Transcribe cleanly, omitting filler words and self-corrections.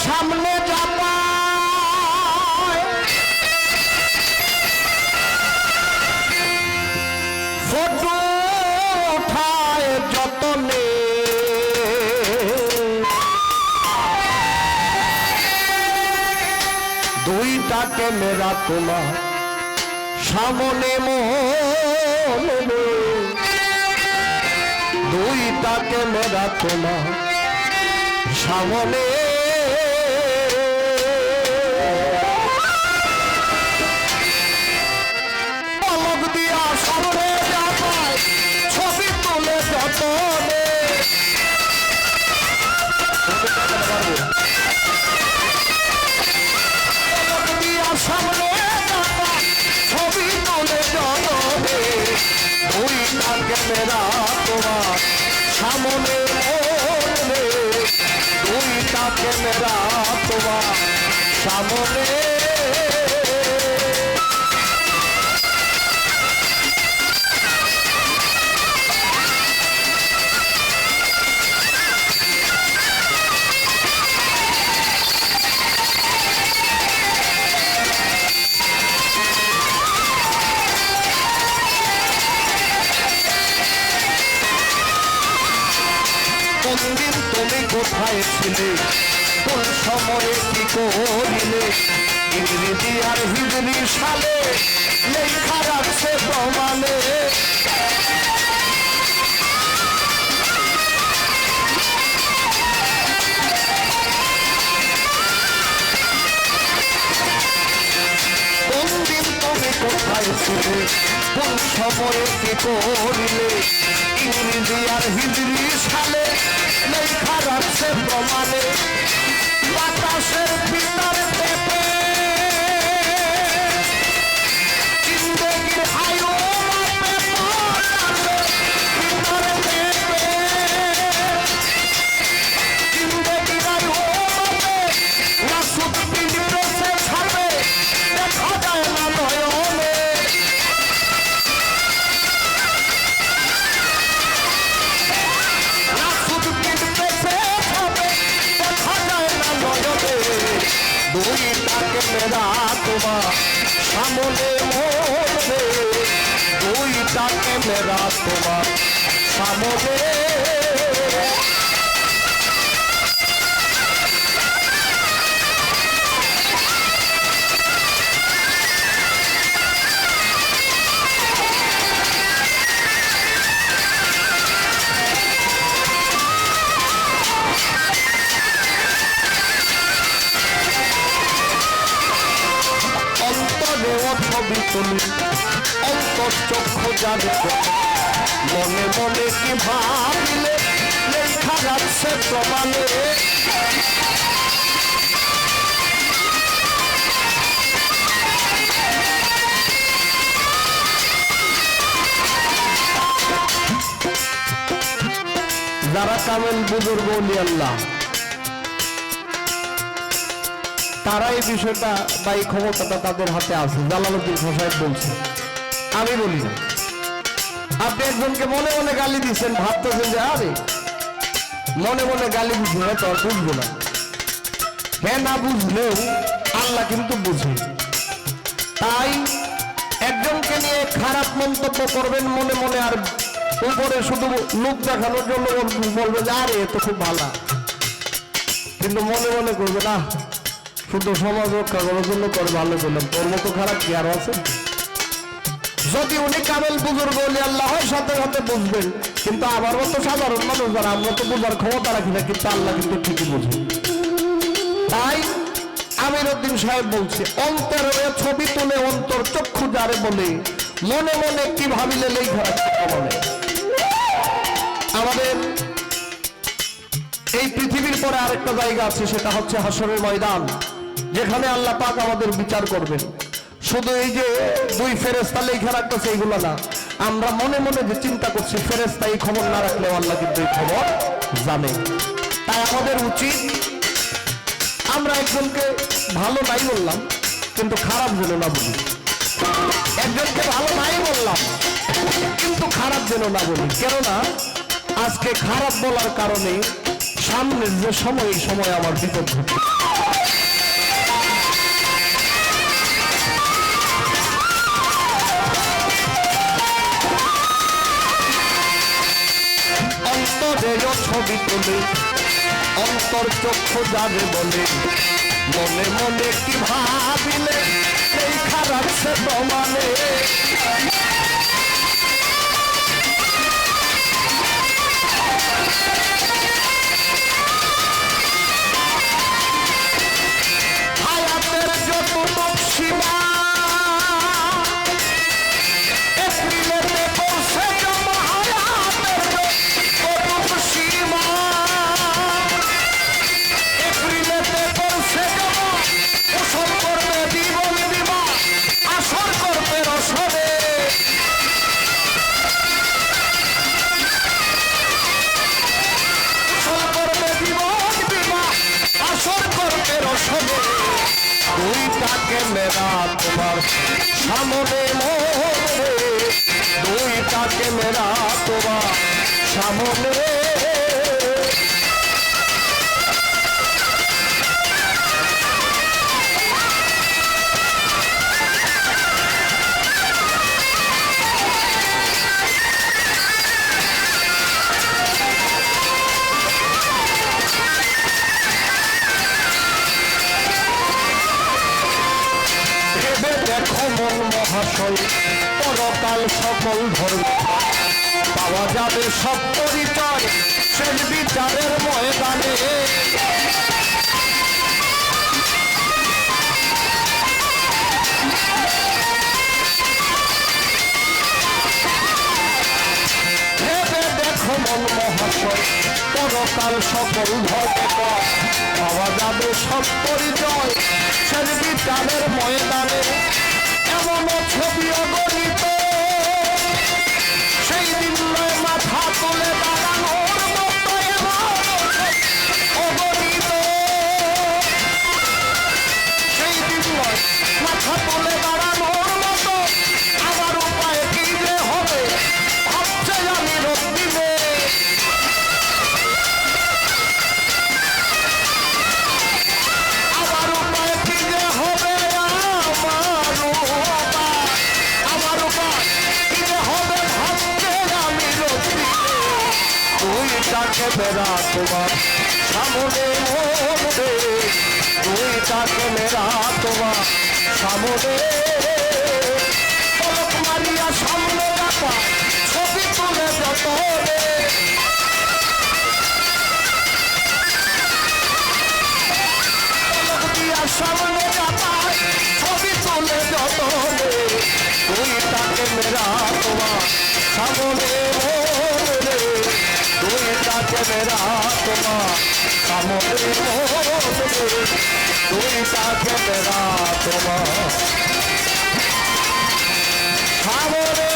সামনে যাবা ফটো উঠায় যতনে দুইটা ক্যামেরা তোমার সামনে মনে দুইটা ক্যামেরা তোমার সামনে পলক দিয়া সামনে যাবায় ছবি তুলে যতনে পলক দিয়া সামনে যাবায় ছবি তুলে যতনে দুইটা ক্যামেরা তোমার সামনে মনে দুইটা ক্যামেরা তোমার সামনে কোনদিন তুমি কোথায় ছিলে কোন সময়ে কি করিলে ইংরেজি আর হিজরি সালে লেখা রাখছে প্রমাণে কোনদিন তুমি কোথায় ছিলে কোন সময়ে কি করিলে ইংরেজি আর হিজরি সালে লেখা রাখছে প্রমাণে বাতাসের ভিতরে পেপে জিন্দেগির আয়ু ভিতরে পেপে জিন্দেগির আয়ু নাসুক পিন্ডে ছাড়বে দেখা যায় না নয়নে দুইটা ক্যামেরা তোমার সামনে মনে দুইটা ক্যামেরা তোমার সামনে ছবি তুলি অন্তঃচক্ষু যাবে মনে মনে কি ভাবিলে লেখা যাচ্ছে প্রমাণে যারা কামেল বুজুর্গ ওলি আল্লাহ তারা এই বিষয়টা বা এই ক্ষমতাটা তাদের হাতে আছে। জালালউদ্দিন সাহেব বলছে, আমি বলি না। আপনি একজনকে মনে মনে গালি দিচ্ছেন, ভাবতেছেন যে আরে মনে মনে গালি দিচ্ছেন তো আর বুঝবো না। হ্যাঁ, না বুঝলেও আল্লাহ কিন্তু বুঝে। তাই একজনকে নিয়ে খারাপ মন্তব্য করবেন মনে মনে, আর উপরে শুধু লোক দেখানোর জন্য বলবে যে আরে এ তো খুব ভালো, কিন্তু মনে মনে করবে না শুধু সমাজ রক্ষা করার জন্য করে ভালো করলাম, তোর মতো খারাপ কি আরো আছে? যদি উনি কামেল বুজুর্গ ওলি আল্লাহ হয় সাথে সাথে বুঝবেন, কিন্তু আমার মতো সাধারণ মানুষ যারা আমরা তো বোঝার ক্ষমতা রাখি না, কিন্তু আল্লাহ কিন্তু ঠিকই বুঝে। তাই আমিরউদ্দিন সাহেব বলছে, অন্তরে ছবি তুলে অন্তর চক্ষু যারে বলে মনে মনে কি ভাবিলে লেখা বলে। আমাদের এই পৃথিবীর পরে আরেকটা জায়গা আছে, সেটা হচ্ছে হাসরের ময়দান, যেখানে আল্লাহ পাক আমাদের বিচার করবেন। শুধু এই যে দুই ফেরেশতা লেখা রাখতেছে এইগুলো না, আমরা মনে মনে যে চিন্তা করছি ফেরেশতা এই খবর না রাখলেও আল্লাহ কিন্তু এই খবর জানে। তাই আমাদের উচিত আমরা একজনকে ভালো নাই বললাম কিন্তু খারাপ যেন না বলি, একজনকে ভালো নাই বললাম কিন্তু খারাপ যেন না বলি। কেননা আজকে খারাপ বলার কারণে সামনের যে সময় এই সময় আমার বিপদ ঘটে। অন্তরের ছবি তোলে অন্তর চক্ষু যাবে বলে, মনে মনে কি ভাবিলে এই খারাপ সে তো মানে। হায়াতের যতটুক সীমা এপ্রিলেতে পৌঁছে জমা, হায়াতের যতটুক সীমা এপ্রিলেতে পৌঁছে জমা, ওসব করবে জীবন বিমা, আসর করবে রসরে। আসর করবে জীবন বিমা, আসর করবে রসরে। দুইটাকে মেরা তোমার সামনে মনে, দুইটাকে মেরা তোমার সামনে। দেখো মন মহাশয় পরকাল সকল ধর্ম, পাওয়া যাবে সব পরিচয় শেষ বিচারের ময়দানে। ভেবে দেখো মন মহাশয় পরকাল সকল ধর্ম, পাওয়া যাবে সব পরিচয় শেষ বিচারের ময়দানে। এমন ছবি অগণিত সেই দিন নয় মাথা তুলে দাঁড়ানোর মতো, অগণিত সেই দিন নয় মাথা তুলে দাঁড়ানোর মতো। আমার উপায় কি যে হবে ভাবছে আমি রক্তিমে। আমার উপায় কি যে হবে, আমার উপায় কি যে হবে ভাবছে আমি রক্তিমে। দুইটাকে মেরা তোমার সামনে মনে, দুইটাকে মেরা তোমার সামনে। পলক মারিয়া সামনে রাখা ছবি তুলে যতনে, পলক দিয়া সামনে রাখা ছবি তুলে যতনে। দুইটাকে মেরা তোমার সামনে মনে, দুইটাকে মেরা তোমার সামনে মনে, দুইটাকে মেরা তোমার সামনে।